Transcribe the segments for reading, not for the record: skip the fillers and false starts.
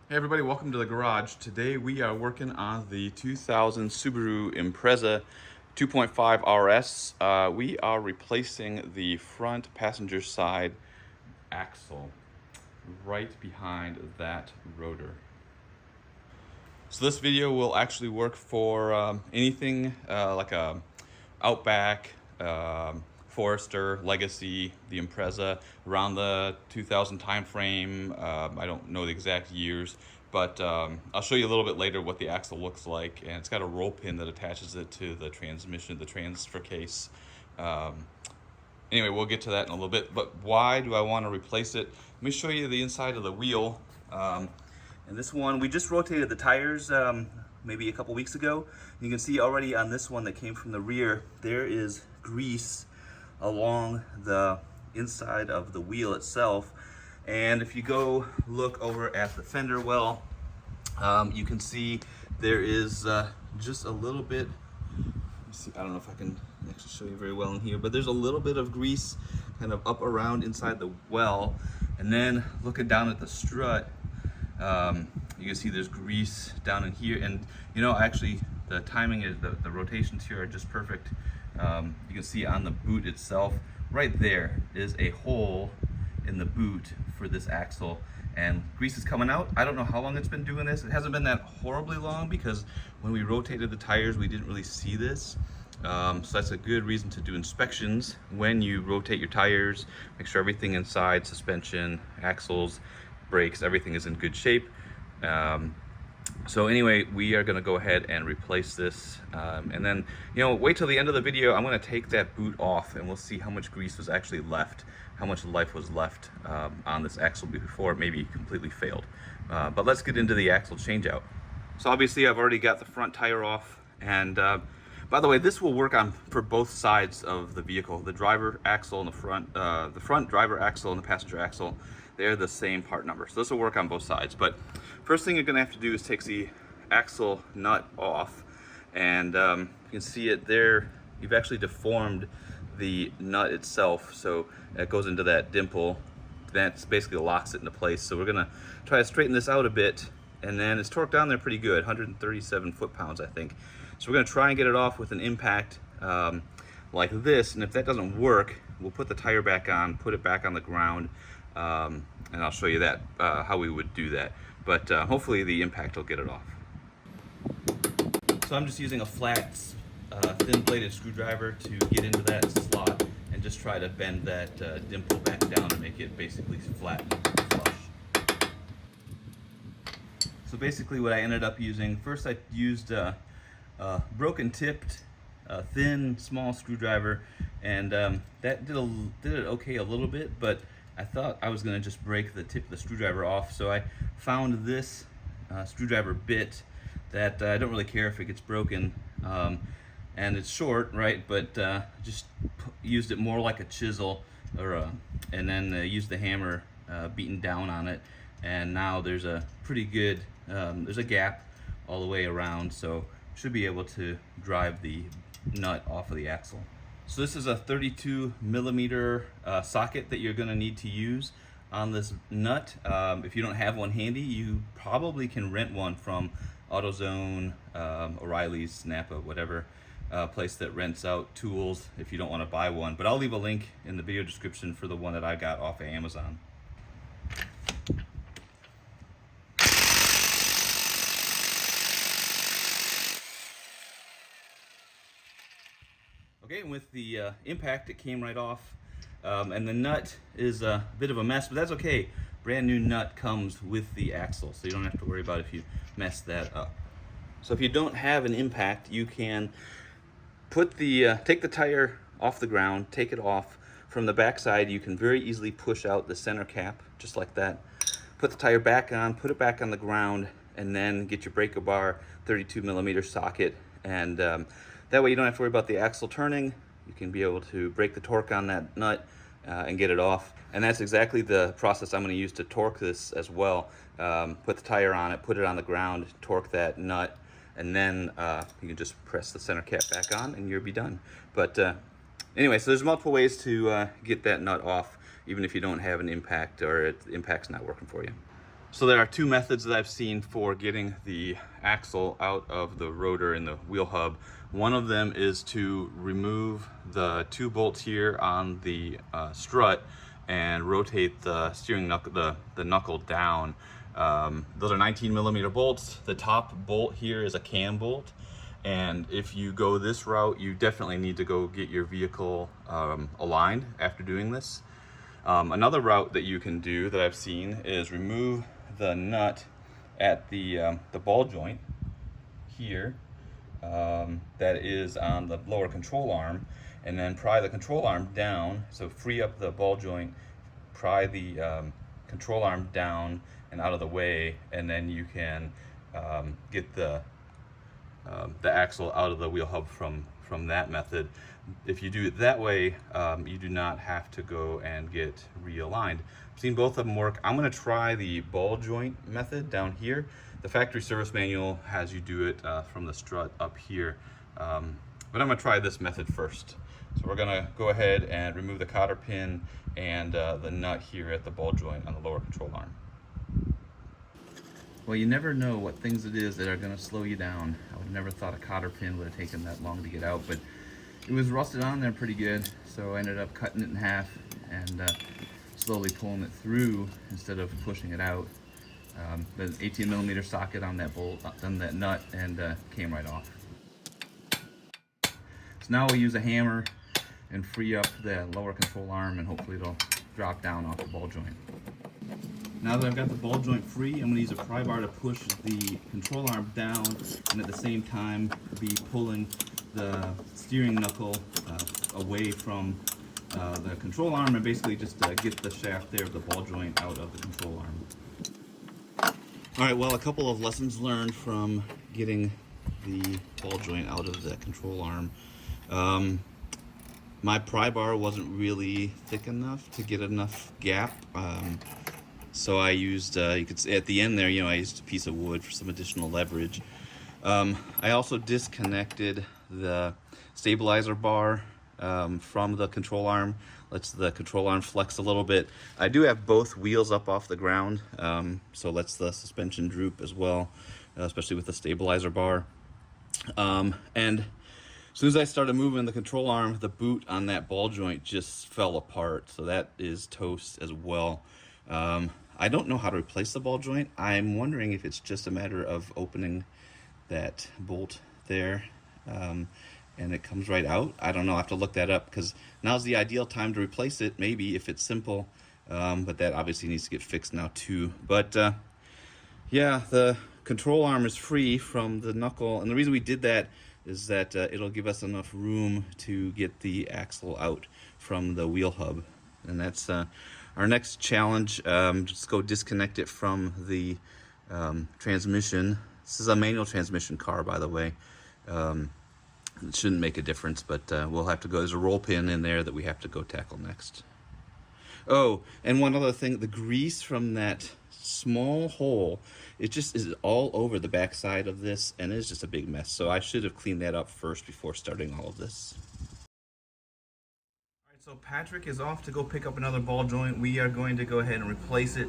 Hey everybody, welcome to the garage. Today we are working on the 2000 Subaru Impreza 2.5 RS. We are replacing the front passenger side axle right behind that rotor. So this video will actually work for anything like a Outback, Forrester, Legacy, the Impreza, around the 2000 time frame. I don't know the exact years, but I'll show you a little bit later what the axle looks like. And it's got a roll pin that attaches it to the transmission, the transfer case. Anyway, we'll get to that in a little bit, but why do I want to replace it? Let me show you the inside of the wheel. And this one, we just rotated the tires maybe a couple weeks ago. You can see already on this one that came from the rear, there is grease along the inside of the wheel itself. And if you go look over at the fender well, you can see there is just a little bit. See, I don't know if I can actually show you very well in here, but there's a little bit of grease kind of up around inside the well. And then looking down at the strut, you can see there's grease down in here. And you know, actually the timing is, the rotations here are just perfect. You can see on the boot itself, right there is a hole in the boot for this axle, and grease is coming out. I don't know how long it's been doing this. It hasn't been that horribly long because when we rotated the tires, we didn't really see this. So that's a good reason to do inspections when you rotate your tires. Make sure everything inside, suspension, axles, brakes, everything is in good shape. So anyway, we are going to go ahead and replace this, and then, you know, wait till the end of the video. I'm going to take that boot off and we'll see how much grease was actually left, how much life was left on this axle before it maybe completely failed. But let's get into the axle change out. So obviously I've already got the front tire off, and by the way, this will work on for both sides of the vehicle. The driver axle and the front driver axle and the passenger axle, they're the same part number. So this will work on both sides. But first thing you're gonna have to do is take the axle nut off. And you can see it there. You've actually deformed the nut itself. So it goes into that dimple. That basically locks it into place. So we're gonna try to straighten this out a bit. And then it's torqued down there pretty good, 137 foot-pounds, I think. So we're gonna try and get it off with an impact like this. And if that doesn't work, we'll put the tire back on, put it back on the ground, and I'll show you that, how we would do that. But hopefully the impact will get it off. So I'm just using a flat, thin-bladed screwdriver to get into that slot and just try to bend that dimple back down and make it basically flat and flush. So basically what I ended up using, first I used a broken tipped, thin, small screwdriver, and that did it okay a little bit, but I thought I was gonna just break the tip of the screwdriver off. So I found this screwdriver bit that I don't really care if it gets broken, and it's short, right? But just used it more like a chisel, and then used the hammer beating down on it, and now there's a pretty good, there's a gap all the way around, so should be able to drive the nut off of the axle. So this is a 32 millimeter socket that you're going to need to use on this nut. If you don't have one handy, you probably can rent one from AutoZone, O'Reilly's, Napa, whatever place that rents out tools if you don't want to buy one. But I'll leave a link in the video description for the one that I got off of Amazon. Okay, and with the impact, it came right off. And the nut is a bit of a mess, but that's okay. Brand new nut comes with the axle, so you don't have to worry about if you mess that up. So if you don't have an impact, you can put take the tire off the ground, take it off. From the back side, you can very easily push out the center cap, just like that. Put the tire back on, put it back on the ground, and then get your breaker bar 32 millimeter socket. And that way you don't have to worry about the axle turning. You can be able to break the torque on that nut and get it off. And that's exactly the process I'm going to use to torque this as well. Put the tire on it, put it on the ground, torque that nut, and then you can just press the center cap back on and you'll be done. But anyway, so there's multiple ways to get that nut off, even if you don't have an impact or the impact's not working for you. So there are two methods that I've seen for getting the axle out of the rotor and the wheel hub. One of them is to remove the two bolts here on the strut and rotate the steering knuckle, the knuckle down. Those are 19mm bolts. The top bolt here is a cam bolt. And if you go this route, you definitely need to go get your vehicle aligned after doing this. Another route that you can do that I've seen is remove the nut at the ball joint here that is on the lower control arm, and then pry the control arm down. So free up the ball joint, pry the control arm down and out of the way, and then you can get the axle out of the wheel hub from that method. If you do it that way, you do not have to go and get realigned. I've seen both of them work. I'm going to try the ball joint method down here. The factory service manual has you do it from the strut up here, but I'm going to try this method first. So we're going to go ahead and remove the cotter pin and the nut here at the ball joint on the lower control arm. Well, you never know what things it is that are going to slow you down. I would have never thought a cotter pin would have taken that long to get out, but it was rusted on there pretty good, so I ended up cutting it in half and slowly pulling it through instead of pushing it out. The 18mm socket on that bolt, on that nut, and came right off. So now we'll use a hammer and free up the lower control arm, and hopefully it'll drop down off the ball joint. Now that I've got the ball joint free, I'm going to use a pry bar to push the control arm down, and at the same time be pulling the steering knuckle away from the control arm, and basically just get the shaft there of the ball joint out of the control arm. Alright, well, a couple of lessons learned from getting the ball joint out of the control arm. My pry bar wasn't really thick enough to get enough gap. So I used, you could see at the end there, I used a piece of wood for some additional leverage. I also disconnected the stabilizer bar from the control arm. Lets the control arm flex a little bit. I do have both wheels up off the ground, so lets the suspension droop as well, especially with the stabilizer bar. And as soon as I started moving the control arm, the boot on that ball joint just fell apart, so that is toast as well. I don't know how to replace the ball joint. I'm wondering if it's just a matter of opening that bolt there and it comes right out. I don't know. I have to look that up, because now's the ideal time to replace it, maybe, if it's simple. But that obviously needs to get fixed now too. But yeah, the control arm is free from the knuckle, and the reason we did that is that it'll give us enough room to get the axle out from the wheel hub. And that's our next challenge. Just go disconnect it from the transmission. This is a manual transmission car, by the way. It shouldn't make a difference, but we'll have to go. There's a roll pin in there that we have to go tackle next. Oh, and one other thing, the grease from that small hole, it just is all over the back side of this, and it's just a big mess. So I should have cleaned that up first before starting all of this. So Patrick is off to go pick up another ball joint. We are going to go ahead and replace it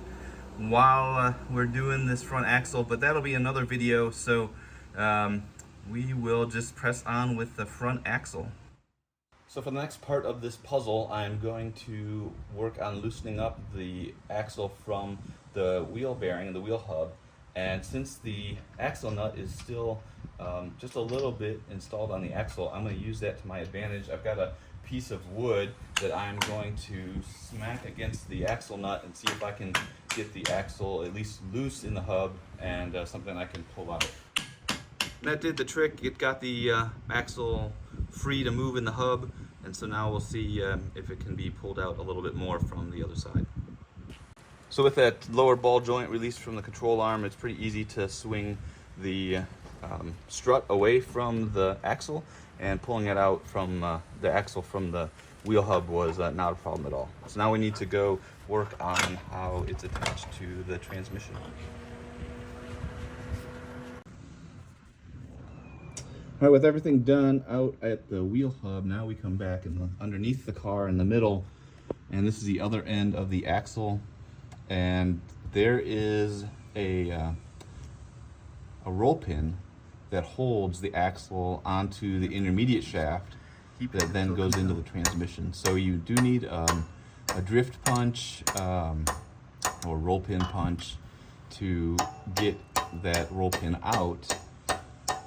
while we're doing this front axle, but that'll be another video. So we will just press on with the front axle. So for the next part of this puzzle, I'm going to work on loosening up the axle from the wheel bearing and the wheel hub. And since the axle nut is still just a little bit installed on the axle, I'm going to use that to my advantage. I've got a piece of wood that I'm going to smack against the axle nut and see if I can get the axle at least loose in the hub and something I can pull out. That did the trick. It got the axle free to move in the hub, and so now we'll see if it can be pulled out a little bit more from the other side. So with that lower ball joint released from the control arm, it's pretty easy to swing the strut away from the axle, and pulling it out from the axle from the wheel hub was not a problem at all. So now we need to go work on how it's attached to the transmission. All right, with everything done out at the wheel hub, now we come back and underneath the car in the middle, and this is the other end of the axle. And there is a roll pin that holds the axle onto the intermediate shaft that then goes into the transmission. So you do need a drift punch or roll pin punch to get that roll pin out.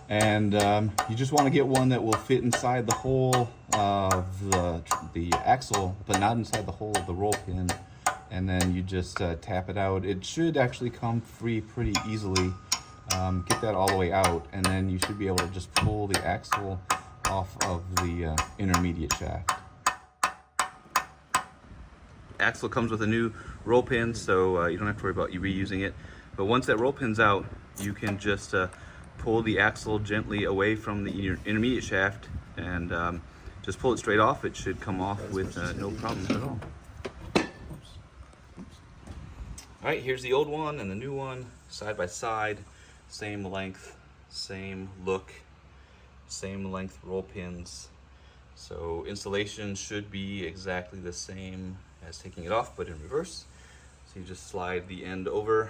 And you just want to get one that will fit inside the hole of the axle, but not inside the hole of the roll pin. And then you just tap it out. It should actually come free pretty easily. Get that all the way out, and then you should be able to just pull the axle off of the intermediate shaft. Axle comes with a new roll pin, so you don't have to worry about you reusing it. But once that roll pin's out, you can just pull the axle gently away from the intermediate shaft and just pull it straight off. It should come off with no problems at all. All right, here's the old one and the new one side by side. Same length, same look, same length roll pins. So installation should be exactly the same as taking it off, but in reverse. So you just slide the end over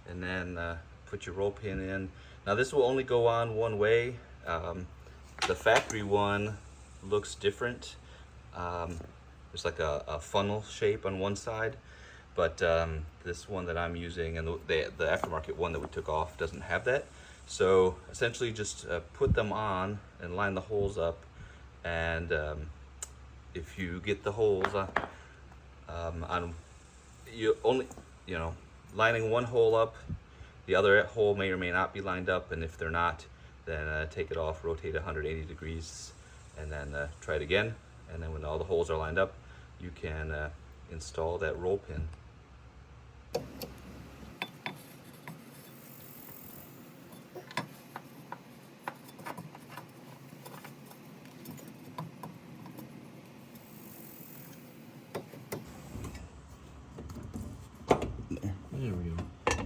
and then put your roll pin in. Now this will only go on one way. The factory one looks different. There's like a funnel shape on one side, but this one that I'm using and the aftermarket one that we took off doesn't have that. So essentially just put them on and line the holes up, and if you get the holes on, you only, lining one hole up, the other hole may or may not be lined up, and if they're not, then take it off, rotate 180 degrees, and then try it again. And then when all the holes are lined up, you can install that roll pin. There we go. All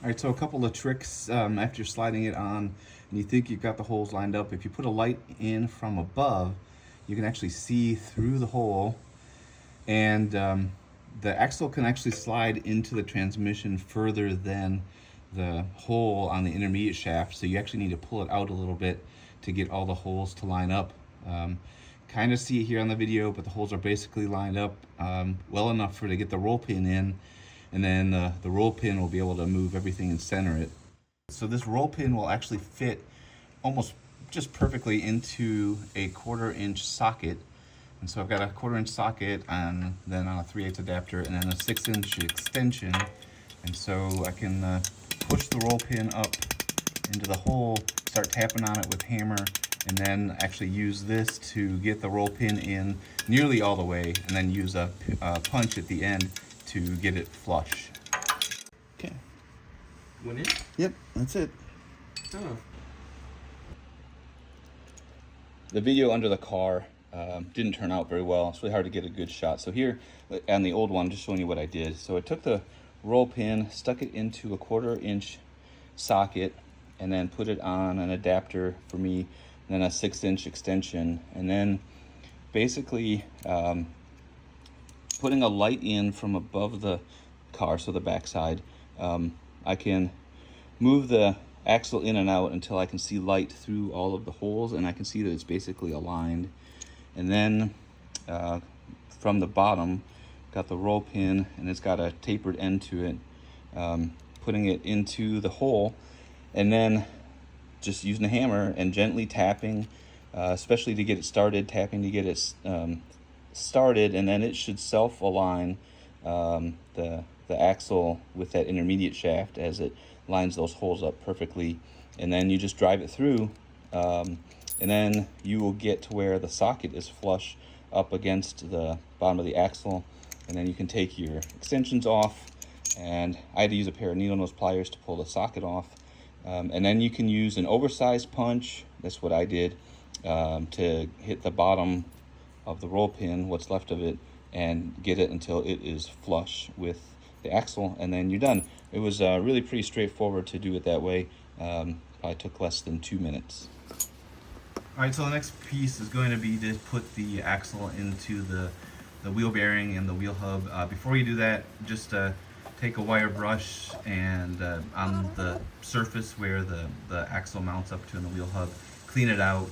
right, so a couple of tricks after you're sliding it on and you think you've got the holes lined up. If you put a light in from above, you can actually see through the hole, and the axle can actually slide into the transmission further than the hole on the intermediate shaft. So you actually need to pull it out a little bit to get all the holes to line up. Kind of see it here on the video, but the holes are basically lined up well enough for to get the roll pin in, and then the roll pin will be able to move everything and center it. So this roll pin will actually fit almost just perfectly into a 1/4 inch socket. And so I've got a 1/4 inch socket and then on a 3/8 adapter and then a 6 inch extension. And so I can push the roll pin up into the hole, start tapping on it with hammer, and then actually use this to get the roll pin in nearly all the way, and then use a punch at the end to get it flush. Okay. Went in? Yep, that's it. Oh. The video under the car didn't turn out very well. It's really hard to get a good shot. So here on the old one, just showing you what I did. So I took the roll pin, stuck it into a 1/4 inch socket, and then put it on an adapter for me, and then a 6 inch extension, and then basically putting a light in from above the car, so the backside. I can move the axle in and out until I can see light through all of the holes, and I can see that it's basically aligned. And then from the bottom, got the roll pin, and it's got a tapered end to it, putting it into the hole, and then just using a hammer and gently tapping, especially to get it started, tapping to get it started, and then it should self-align the axle with that intermediate shaft as it lines those holes up perfectly. And then you just drive it through, and then you will get to where the socket is flush up against the bottom of the axle, and then you can take your extensions off, and I had to use a pair of needle nose pliers to pull the socket off, and then you can use an oversized punch. That's what I did, to hit the bottom of the roll pin, what's left of it, and get it until it is flush with the axle, and then you're done. It was really pretty straightforward to do it that way. Probably took less than 2 minutes. All right, so the next piece is going to be to put the axle into the wheel bearing and the wheel hub. Before you do that, just take a wire brush and on the surface where the axle mounts up to in the wheel hub, clean it out.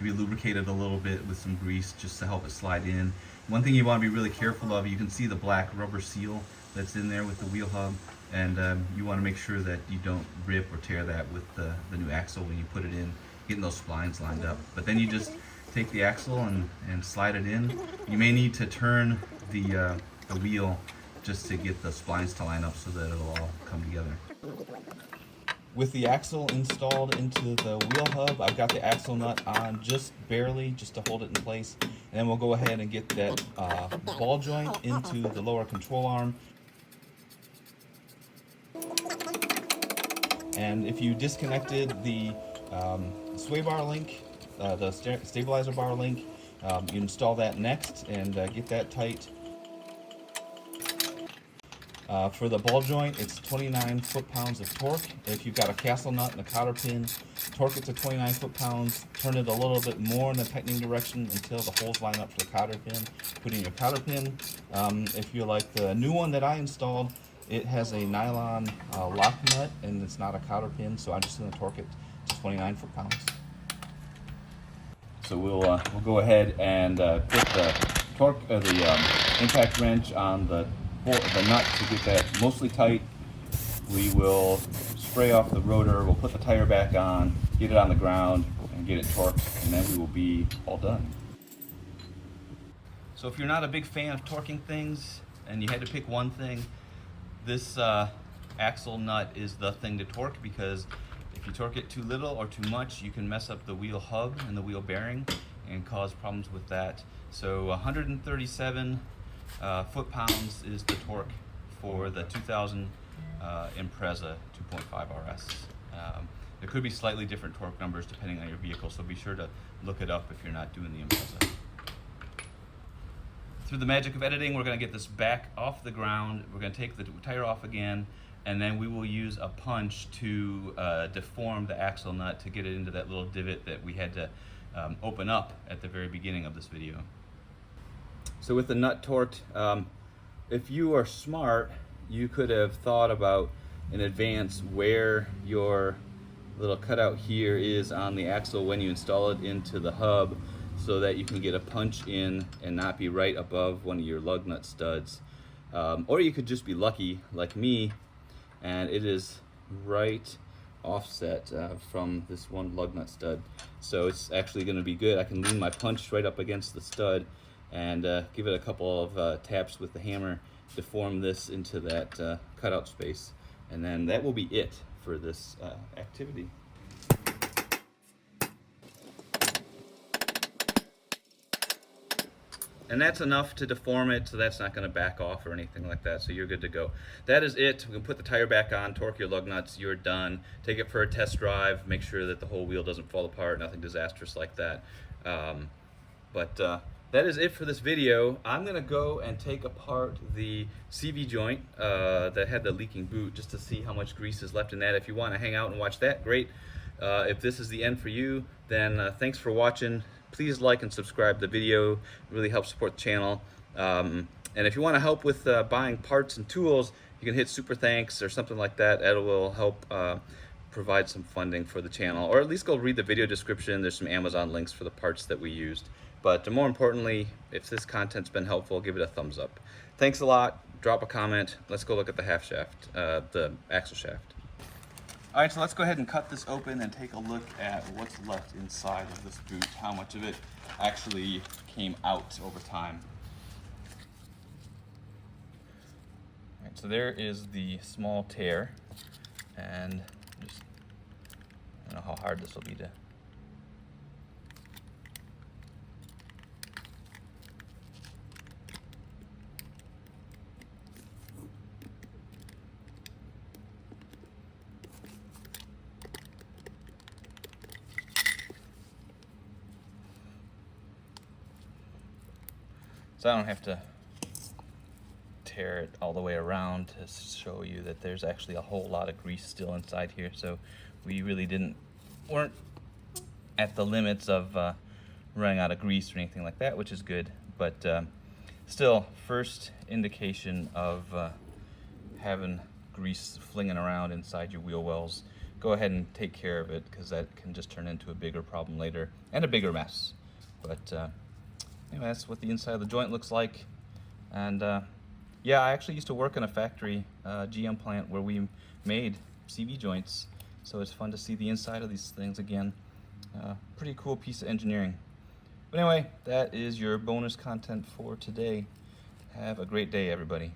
Maybe lubricate it a little bit with some grease just to help it slide in. One thing you want to be really careful of, you can see the black rubber seal that's in there with the wheel hub, and you want to make sure that you don't rip or tear that with the new axle when you put it in, getting those splines lined up. But then you just take the axle and slide it in. You may need to turn the wheel just to get the splines to line up so that it'll all come together. With the axle installed into the wheel hub, I've got the axle nut on just barely, just to hold it in place. And then we'll go ahead and get that ball joint into the lower control arm. And if you disconnected the sway bar link, the stabilizer bar link, you install that next and get that tight. For the ball joint, it's 29 foot-pounds of torque. If you've got a castle nut and a cotter pin, torque it to 29 foot-pounds, turn it a little bit more in the tightening direction until the holes line up for the cotter pin. Put in your cotter pin. If you like the new one that I installed, it has a nylon lock nut and it's not a cotter pin, so I'm just going to torque it to 29 foot-pounds. So we'll go ahead and put the torque, the impact wrench on the nut to get that mostly tight. We will spray off the rotor, we'll put the tire back on, get it on the ground, and get it torqued, and then we will be all done. So if you're not a big fan of torquing things, and you had to pick one thing, this axle nut is the thing to torque, because if you torque it too little or too much, you can mess up the wheel hub and the wheel bearing and cause problems with that. So 137 foot-pounds is the torque for the 2000 Impreza 2.5 RS. There could be slightly different torque numbers depending on your vehicle, so be sure to look it up if you're not doing the Impreza. Through the magic of editing, we're going to get this back off the ground. We're going to take the tire off again, and then we will use a punch to deform the axle nut to get it into that little divot that we had to open up at the very beginning of this video. So with the nut torqued, if you are smart, you could have thought about in advance where your little cutout here is on the axle when you install it into the hub, so that you can get a punch in and not be right above one of your lug nut studs. Or you could just be lucky like me, and it is right offset from this one lug nut stud. So it's actually going to be good. I can lean my punch right up against the stud and give it a couple of taps with the hammer, deform this into that cutout space, and then that will be it for this activity. And that's enough to deform it, so that's not going to back off or anything like that, so you're good to go. That is it. We can put the tire back on, torque your lug nuts, you're done. Take it for a test drive, make sure that the whole wheel doesn't fall apart, nothing disastrous like that. That is it for this video. I'm going to go and take apart the CV joint that had the leaking boot, just to see how much grease is left in that. If you want to hang out and watch that, great. If this is the end for you, then thanks for watching. Please like and subscribe to the video. It really helps support the channel. And if you want to help with buying parts and tools, you can hit super thanks or something like that. That will help provide some funding for the channel. Or at least go read the video description. There's some Amazon links for the parts that we used. But more importantly, if this content's been helpful, give it a thumbs up. Thanks a lot. Drop a comment. Let's go look at the half shaft, the axle shaft. All right, so let's go ahead and cut this open and take a look at what's left inside of this boot, how much of it actually came out over time. All right, so there is the small tear, and just, I don't know how hard this will be to. So I don't have to tear it all the way around to show you that there's actually a whole lot of grease still inside here. So we really weren't at the limits of running out of grease or anything like that, which is good. But still, first indication of having grease flinging around inside your wheel wells, go ahead and take care of it, because that can just turn into a bigger problem later and a bigger mess. But anyway, that's what the inside of the joint looks like. And yeah, I actually used to work in a factory, GM plant, where we made CV joints, so it's fun to see the inside of these things again. Pretty cool piece of engineering. But anyway, that is your bonus content for today. Have a great day, everybody.